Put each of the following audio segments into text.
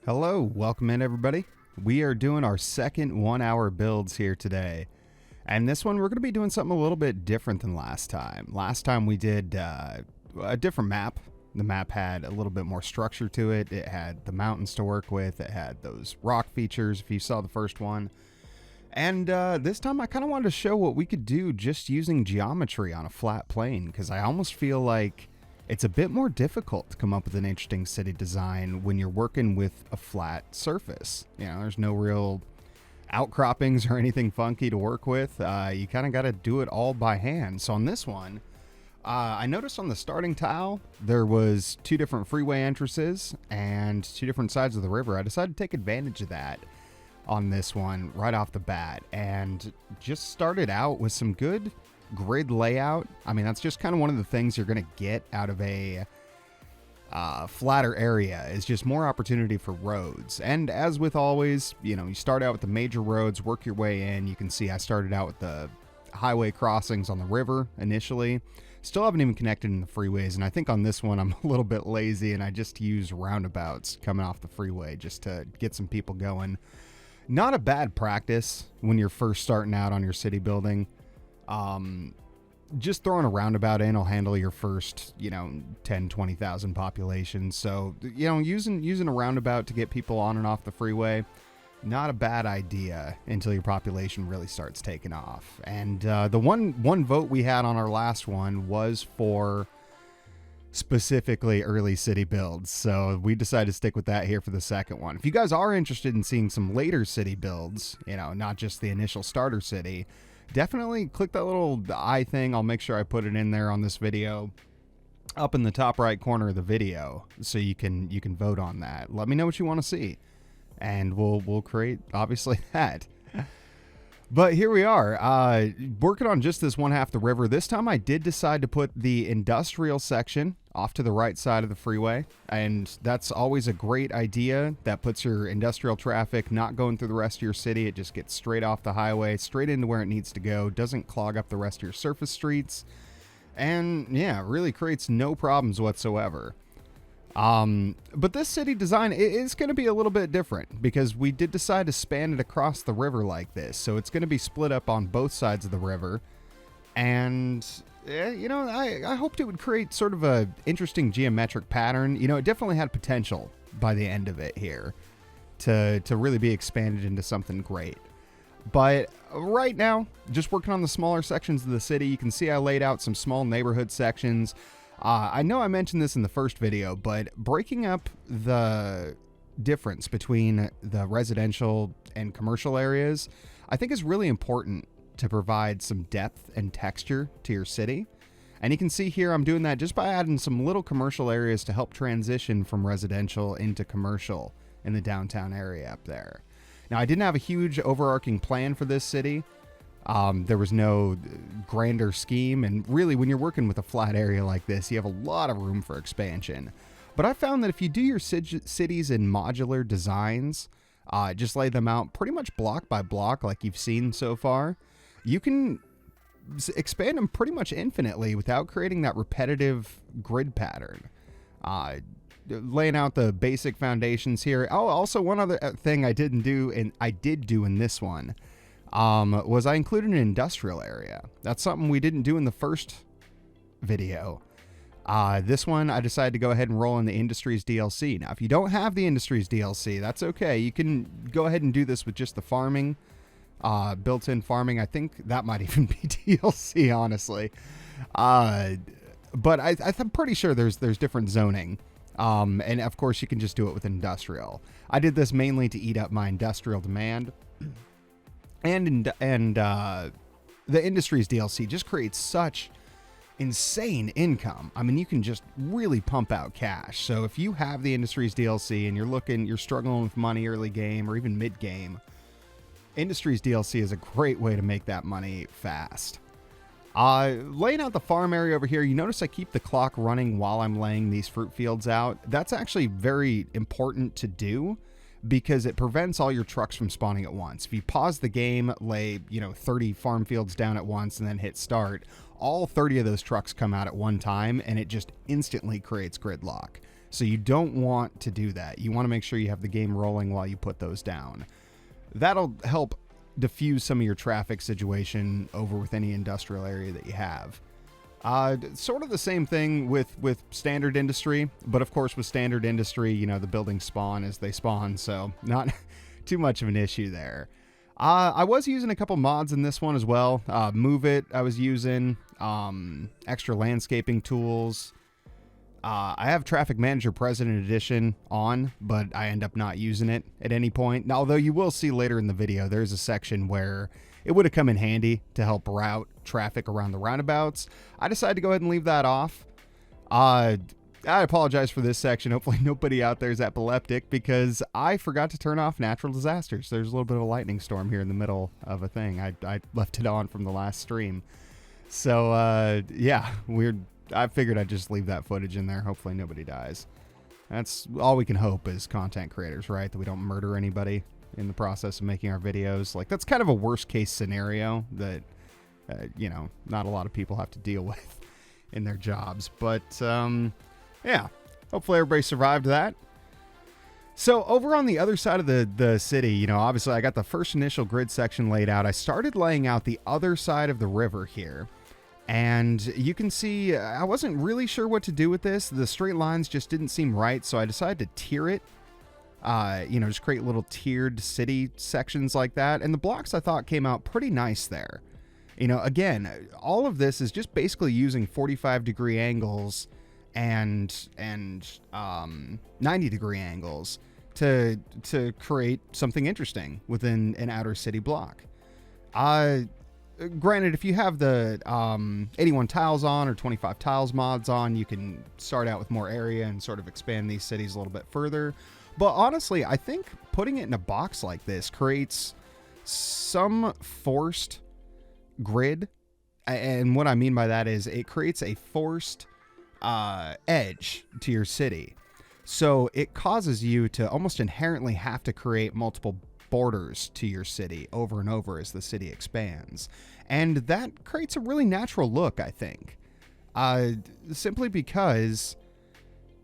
Hello, welcome in everybody. We are doing our second 1 hour builds here today. And this one we're going to be doing something a little bit different than last time. Last time we did a different map. The map had a little bit more structure to it. It had the mountains to work with. It had those rock features if you saw the first one. And this time I kind of wanted to show what we could do just using geometry on a flat plane, because I almost feel like it's a bit more difficult to come up with an interesting city design when you're working with a flat surface. You know, there's no real outcroppings or anything funky to work with. You kind of got to do it all by hand. So on this one, I noticed on the starting tile, there was two different freeway entrances and two different sides of the river. I decided to take advantage of that on this one right off the bat and just started out with some good grid layout. I mean, that's just kind of one of the things you're going to get out of a flatter area, is just more opportunity for roads. And as with always, you know, you start out with the major roads, work your way in. You can see I started out with the highway crossings on the river initially. Still haven't even connected in the freeways, and I think on this one I'm a little bit lazy and I just use roundabouts coming off the freeway just to get some people going. Not a bad practice when you're first starting out on your city building. Just throwing a roundabout in will handle your first, 10, 20,000 population. So, using a roundabout to get people on and off the freeway, not a bad idea until your population really starts taking off. And the one vote we had on our last one was for specifically early city builds. So we decided to stick with that here for the second one. If you guys are interested in seeing some later city builds, not just the initial starter city, definitely click that little eye thing. I'll make sure I put it in there on this video up in the top right corner of the video so you can vote on that. Let me know what you want to see and we'll create obviously that. But here we are, working on just this one half the river. This time I did decide to put the industrial section off to the right side of the freeway, and that's always a great idea. That puts your industrial traffic not going through the rest of your city. It just gets straight off the highway, straight into where it needs to go, doesn't clog up the rest of your surface streets, and yeah, really creates no problems whatsoever. But this city design is going to be a little bit different because we did decide to span it across the river like this. So it's going to be split up on both sides of the river. And, I hoped it would create sort of a interesting geometric pattern. It definitely had potential by the end of it here to really be expanded into something great. But right now, just working on the smaller sections of the city. You can see I laid out some small neighborhood sections. I know I mentioned this in the first video, but breaking up the difference between the residential and commercial areas, I think is really important to provide some depth and texture to your city. And you can see here I'm doing that just by adding some little commercial areas to help transition from residential into commercial in the downtown area up there. Now, I didn't have a huge overarching plan for this city. There was no grander scheme, and really when you're working with a flat area like this, you have a lot of room for expansion. But I found that if you do your cities in modular designs, just lay them out pretty much block by block like you've seen so far, you can expand them pretty much infinitely without creating that repetitive grid pattern. Laying out the basic foundations here. Oh, also one other thing I did do in this one was I included an industrial area. That's something we didn't do in the first video. This one, I decided to go ahead and roll in the Industries DLC. Now, if you don't have the Industries DLC, that's okay. You can go ahead and do this with just the farming, built-in farming. I think that might even be DLC, honestly. But I'm pretty sure there's different zoning. And of course, you can just do it with industrial. I did this mainly to eat up my industrial demand. And the Industries DLC just creates such insane income. I mean, you can just really pump out cash. So if you have the Industries DLC and you're struggling with money early game or even mid game, Industries DLC is a great way to make that money fast. Laying out the farm area over here, you notice I keep the clock running while I'm laying these fruit fields out. That's actually very important to do, because it prevents all your trucks from spawning at once. If you pause the game, lay 30 farm fields down at once and then hit start, all 30 of those trucks come out at one time, and it just instantly creates gridlock. So you don't want to do that. You want to make sure you have the game rolling while you put those down. That'll help diffuse some of your traffic situation over with any industrial area that you have. Sort of the same thing with standard industry, but of course with standard industry, you know, the buildings spawn as they spawn, so not too much of an issue there. I was using a couple mods in this one as well. Move It, I was using extra landscaping tools. I have Traffic Manager President Edition on, but I end up not using it at any point. Now, although you will see later in the video, there's a section where it would have come in handy to help route traffic around the roundabouts. I decided to go ahead and leave that off. I apologize for this section. Hopefully nobody out there is epileptic, because I forgot to turn off natural disasters. There's a little bit of a lightning storm here in the middle of a thing. I left it on from the last stream. So, yeah, weird. I figured I'd just leave that footage in there. Hopefully nobody dies. That's all we can hope as content creators, right? That we don't murder anybody in the process of making our videos. Like, that's kind of a worst case scenario that, you know, not a lot of people have to deal with in their jobs. But, yeah, hopefully everybody survived that. So over on the other side of the city, you know, obviously I got the first initial grid section laid out. I started laying out the other side of the river here. And you can see I wasn't really sure what to do with this. The straight lines just didn't seem right, so I decided to tier it. You know, just create little tiered city sections like that. And the blocks I thought came out pretty nice there. You know, again, all of this is just basically using 45-degree angles and 90-degree angles to create something interesting within an outer city block. Granted, if you have the 81 tiles on or 25 tiles mods on, you can start out with more area and sort of expand these cities a little bit further. But honestly, I think putting it in a box like this creates some forced grid. And what I mean by that is it creates a forced edge to your city. So it causes you to almost inherently have to create multiple borders to your city over and over as the city expands. And that creates a really natural look, I think. Simply because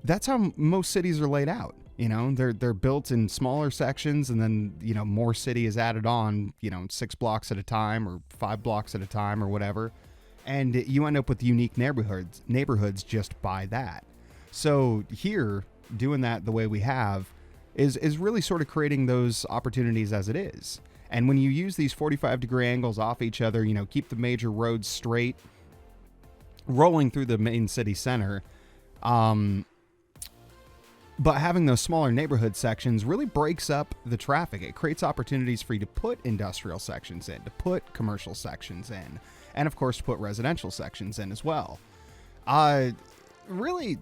that's how most cities are laid out. You know, they're built in smaller sections, and then, you know, more city is added on, you know, 6 blocks at a time or 5 blocks at a time or whatever. And you end up with unique neighborhoods just by that. So here, doing that the way we have is really sort of creating those opportunities as it is. And when you use these 45-degree angles off each other, you know, keep the major roads straight, rolling through the main city center, but having those smaller neighborhood sections really breaks up the traffic. It creates opportunities for you to put industrial sections in, to put commercial sections in, and of course to put residential sections in as well. Really,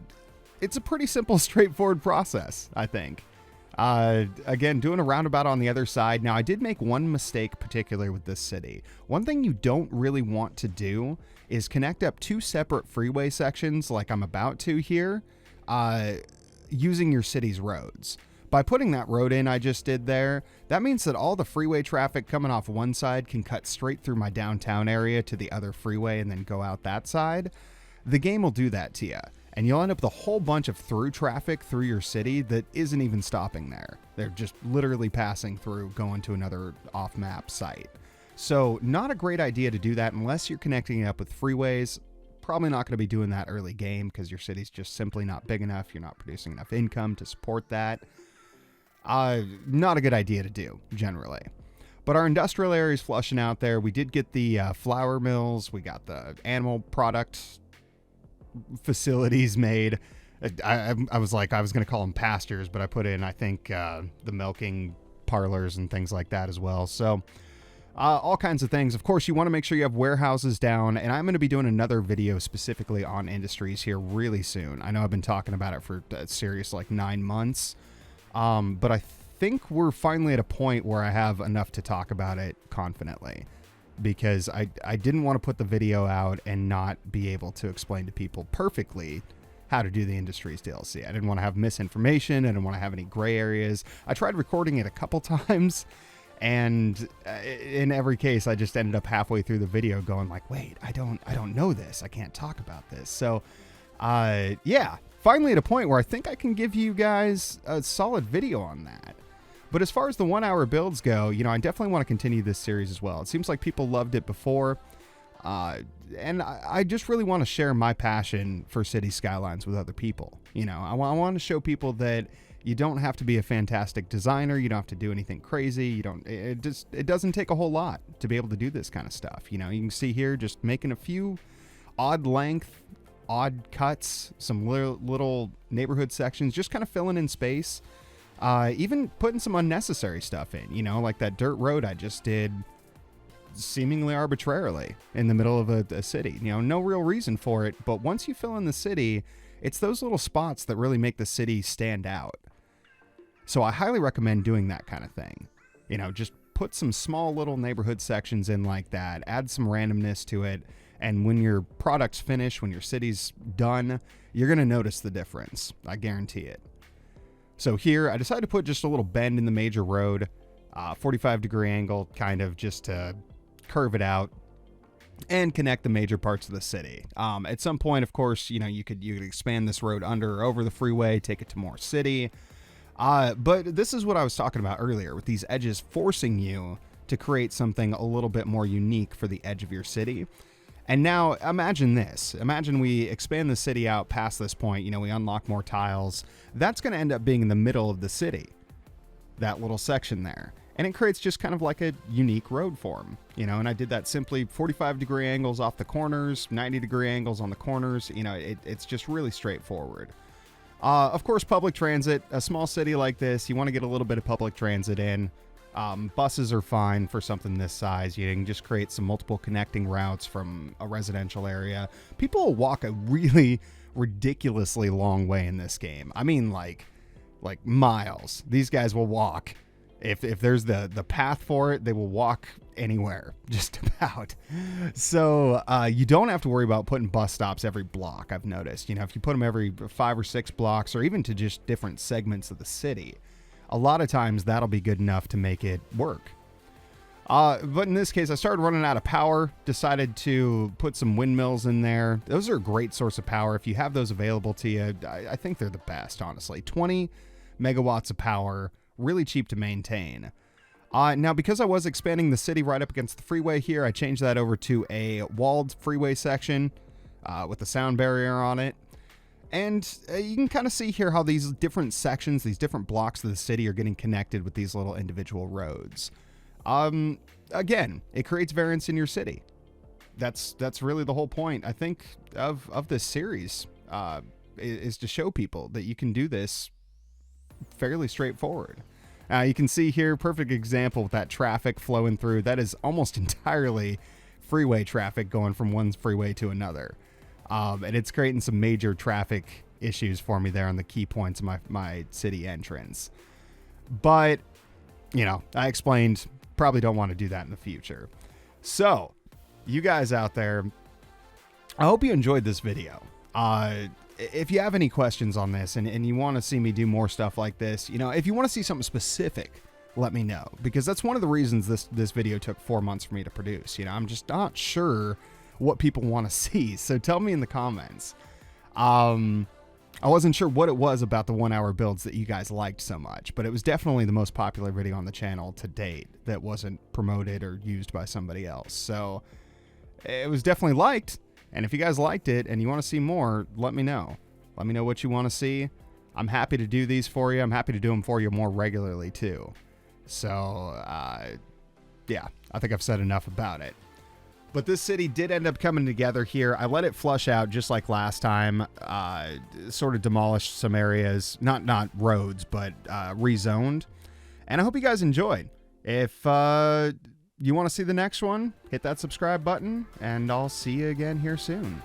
it's a pretty simple, straightforward process, I think. Again, doing a roundabout on the other side. Now, I did make one mistake particularly with this city. One thing you don't really want to do is connect up 2 separate freeway sections like I'm about to here, using your city's roads. By putting that road in I just did there, that means that all the freeway traffic coming off one side can cut straight through my downtown area to the other freeway and then go out that side. The game will do that to you, and you'll end up with a whole bunch of through traffic through your city that isn't even stopping there. They're just literally passing through, going to another off-map site. So not a great idea to do that unless you're connecting it up with freeways. Probably not going to be doing that early game because your city's just simply not big enough. You're not producing enough income to support that. Not a good idea to do, generally. But our industrial area is flushing out there. We did get the flour mills. We got the animal product facilities made. I was like, I was going to call them pastures, but I put in, I think, the milking parlors and things like that as well. So all kinds of things. Of course, you want to make sure you have warehouses down, and I'm going to be doing another video specifically on industries here really soon. I know I've been talking about it for a serious like 9 months, but I think we're finally at a point where I have enough to talk about it confidently, because I didn't want to put the video out and not be able to explain to people perfectly how to do the Industries DLC. I didn't want to have misinformation. I didn't want to have any gray areas. I tried recording it a couple times, And in every case, I just ended up halfway through the video going like, wait, I don't know this. I can't talk about this. So, yeah, finally at a point where I think I can give you guys a solid video on that. But as far as the 1 hour builds go, I definitely want to continue this series as well. It seems like people loved it before. And I just really want to share my passion for City Skylines with other people. I want to show people that you don't have to be a fantastic designer. You don't have to do anything crazy. It doesn't take a whole lot to be able to do this kind of stuff. You can see here just making a few odd length, odd cuts, some little neighborhood sections, just kind of filling in space. Even putting some unnecessary stuff in, like that dirt road I just did seemingly arbitrarily in the middle of a city. No real reason for it. But once you fill in the city, it's those little spots that really make the city stand out. So I highly recommend doing that kind of thing. Just put some small little neighborhood sections in like that, add some randomness to it. And when your product's finished, when your city's done, you're going to notice the difference. I guarantee it. So here, I decided to put just a little bend in the major road, 45-degree angle, kind of just to curve it out and connect the major parts of the city. At some point, of course, you could expand this road under or over the freeway, take it to more city. But this is what I was talking about earlier with these edges forcing you to create something a little bit more unique for the edge of your city. And now imagine this. Imagine we expand the city out past this point. We unlock more tiles. That's going to end up being in the middle of the city, that little section there. And it creates just kind of like a unique road form, and I did that simply 45-degree angles off the corners, 90-degree angles on the corners. It's just really straightforward. Of course, public transit, a small city like this, you want to get a little bit of public transit in. Buses are fine for something this size. You can just create some multiple connecting routes from a residential area. People will walk a really ridiculously long way in this game. I mean, like miles. These guys will walk. If there's the path for it, they will walk anywhere, just about. So you don't have to worry about putting bus stops every block, I've noticed. If you put them every 5 or 6 blocks or even to just different segments of the city, a lot of times that'll be good enough to make it work. But in this case, I started running out of power, decided to put some windmills in there. Those are a great source of power. If you have those available to you, I think they're the best, honestly. 20 megawatts of power, really cheap to maintain. Now, because I was expanding the city right up against the freeway here, I changed that over to a walled freeway section with a sound barrier on it. And you can kind of see here how these different sections, these different blocks of the city are getting connected with these little individual roads. Again, it creates variance in your city. That's really the whole point, I think, of this series, is to show people that you can do this fairly straightforward. You can see here, perfect example with that traffic flowing through. That is almost entirely freeway traffic going from one freeway to another. And it's creating some major traffic issues for me there on the key points of my city entrance. But, I explained, probably don't want to do that in the future. So, you guys out there, I hope you enjoyed this video. If you have any questions on this and you want to see me do more stuff like this, if you want to see something specific, let me know. Because that's one of the reasons this video took 4 months for me to produce. I'm just not sure what people want to see. So tell me in the comments. I wasn't sure what it was about the 1 hour builds that you guys liked so much, but it was definitely the most popular video on the channel to date that wasn't promoted or used by somebody else. So it was definitely liked. And if you guys liked it and you want to see more, let me know. Let me know what you want to see. I'm happy to do these for you. I'm happy to do them for you more regularly too. So, yeah, I think I've said enough about it. But this city did end up coming together here. I let it flush out just like last time. Sort of demolished some areas, not roads, but rezoned. And I hope you guys enjoyed. If you want to see the next one, hit that subscribe button, and I'll see you again here soon.